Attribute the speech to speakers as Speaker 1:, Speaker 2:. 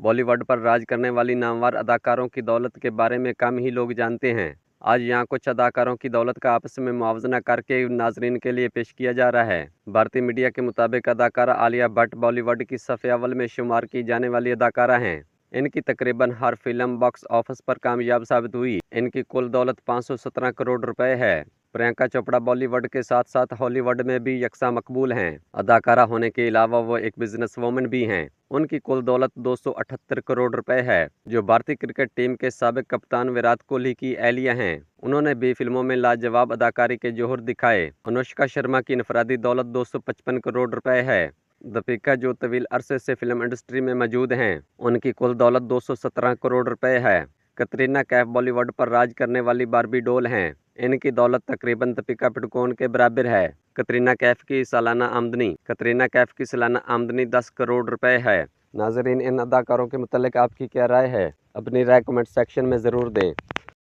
Speaker 1: बॉलीवुड पर राज करने वाली नामवर अदाकारों की दौलत के बारे में कम ही लोग जानते हैं। आज यहाँ कुछ अदाकारों की दौलत का आपस में मुआवजा करके नाजरीन के लिए पेश किया जा रहा है। भारतीय मीडिया के मुताबिक अदाकारा आलिया भट्ट बॉलीवुड की सफ़े अव्वल में शुमार की जाने वाली अदाकारा हैं। इनकी तकरीबन हर फिल्म बॉक्स ऑफिस पर कामयाब साबित हुई। इनकी कुल दौलत 517 करोड़ रुपए है। प्रियंका चोपड़ा बॉलीवुड के साथ साथ हॉलीवुड में भी यकसा मकबूल हैं। अदाकारा होने के अलावा वो एक बिजनेस वूमन भी हैं। उनकी कुल दौलत 278 करोड़ रुपए है, जो भारतीय क्रिकेट टीम के साबिक कप्तान विराट कोहली की एहलिया हैं। उन्होंने भी फिल्मों में लाजवाब अदाकारी के जोहर दिखाए। अनुष्का शर्मा की इनफरादी दौलत 255 करोड़ रुपए है। दीपिका, जो तवील अरसे से फिल्म इंडस्ट्री में मौजूद हैं, उनकी कुल दौलत 217 करोड़ रुपए है। कटरीना कैफ बॉलीवुड पर राज करने वाली बार्बी डॉल हैं। इनकी दौलत तकरीबन दीपिका पादुकोण के बराबर है। कटरीना कैफ की सालाना आमदनी 10 करोड़ रुपए है। नाजरीन, इन अदाकारों के मुतालिक आपकी क्या राय है? अपनी राय कमेंट सेक्शन में ज़रूर दें।